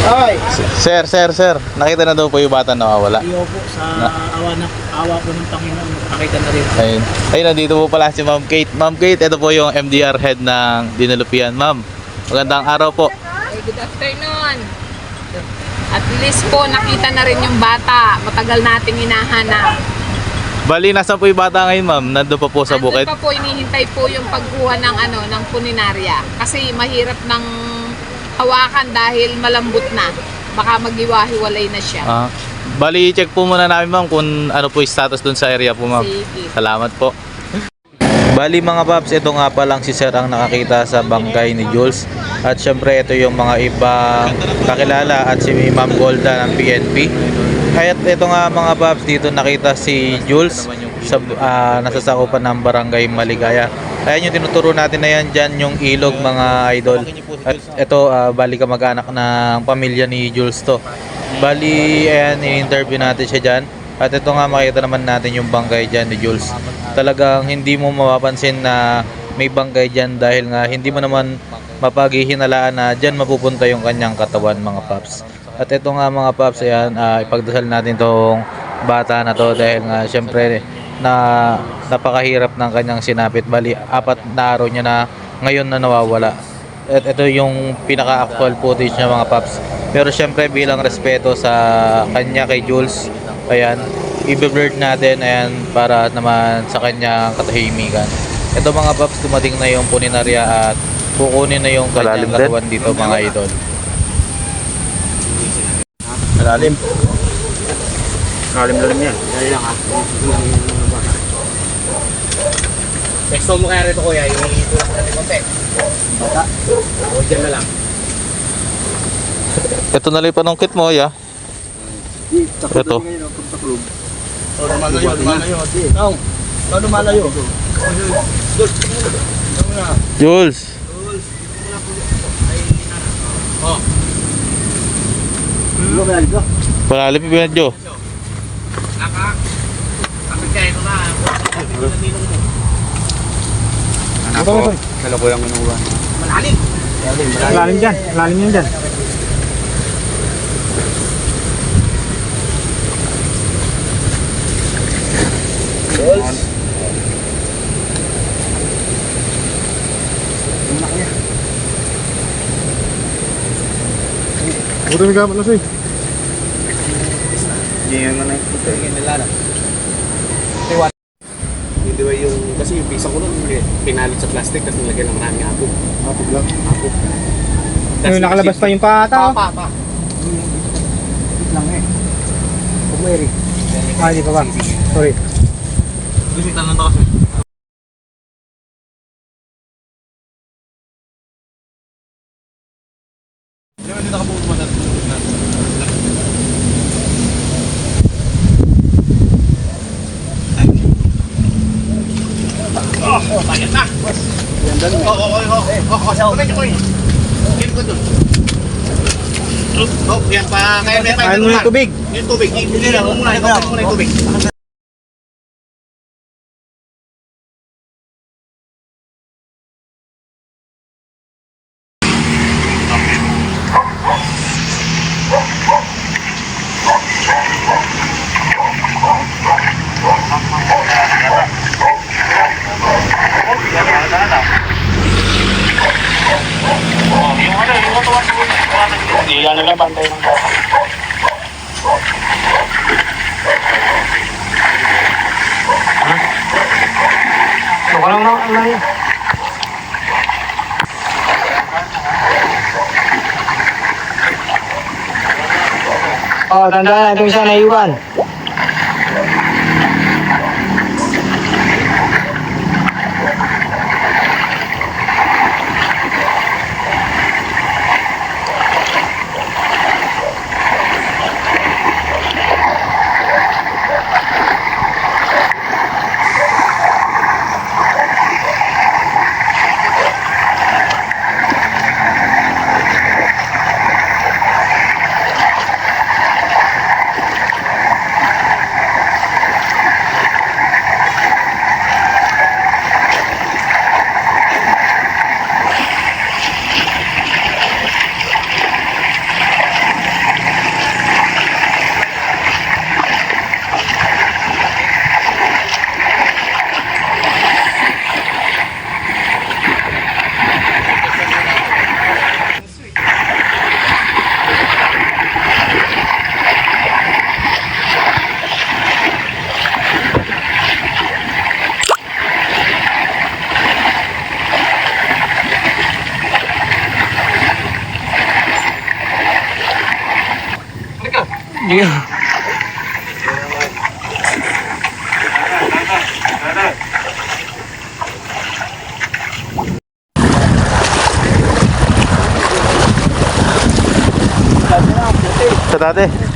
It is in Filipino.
Ay! Sir. Nakita na daw po yung bata nawawala. Iyo po, sa awa po ng Panginoon, nakita na rin. Ayun, nandito po pala si Ma'am Kate. Ma'am Kate, ito po yung MDR head ng Dinalupian. Ma'am, magandang araw po. Ay, good afternoon. At least po nakita na rin yung bata. Matagal nating hinahanap. Bali, nasa po yung bata ngayon, ma'am? Nandun pa po sa bukid? Andun pa po, inihintay po yung pagkuha ng ng puninarya. Kasi mahirap ng hawakan dahil malambot na. Baka maghiwa-hiwalay na siya. Bali, check po muna namin, ma'am, kung ano po yung status dun sa area po, ma'am. Sige. Salamat po. Bali mga paps, ito nga pa lang si Sir ang nakakita sa bangkay ni Jules. At syempre ito yung mga ibang kakilala at si Ma'am Golda ng PNP. At ito nga mga paps, dito nakita si Jules sa nasasakupan ng barangay Maligaya. Ayan yung tinuturo natin na yan, dyan yung ilog mga idol. At ito bali kamag-anak ng pamilya ni Jules to. Bali ayan, i-interview natin siya dyan. At ito nga makita naman natin yung bangkay dyan ni Jules. Talagang hindi mo mapapansin na may bangkay dyan dahil nga hindi mo naman mapaghihinalaan na dyan mapupunta yung kanyang katawan mga paps. At ito nga mga paps, ayan, ipagdasal natin tong bata na to dahil nga syempre na napakahirap ng kanyang sinapit. Bali 4 na araw niya na ngayon na nawawala. At ito yung pinaka-actual footage niya mga paps. Pero syempre bilang respeto sa kanya kay Jules, ayan, i-blurred natin ayan para naman sa kanyang katahimikan. Ito mga paps, dumating na yung puninarya at kukunin na yung kanyang katawan dito mga idol. Malalim. Malalim yan. Dali lang ha. Testo mo kaya rito kuya, yung itulak natin konti. Bata. O dyan na lang. Ito na lang panungkit mo, ya. Ito. O, lumalayo. Taong, lumalayo. Jules. Oh. Palalim yung medyo. Kapit ka, ito na. Anak ko, kala ko yung inuwan. Malalim. Lalim dyan, lalim yan dyan. Buto may gamat na siya. Hindi yung ano yung puto. Hindi ba yung, kasi yung pisa ko nun, pinalit sa plastic, tapos nilagyan ng maraming hapon. Hapog lang. Hapon. Ay, nakalabas pa yung pata. Pa. Lang eh. Pumweri. Hindi pa ba? Sorry. Gusto tanong to kasi. Bayad na. Yan pa, kaya may pa Ano yung tubig? yung tubig. Hindi mo muna yung tubig. Iyan na lang bantay ng bata. Walang lang yun. Oh, tandaan natin siya naiwan. Sige. Sa tate.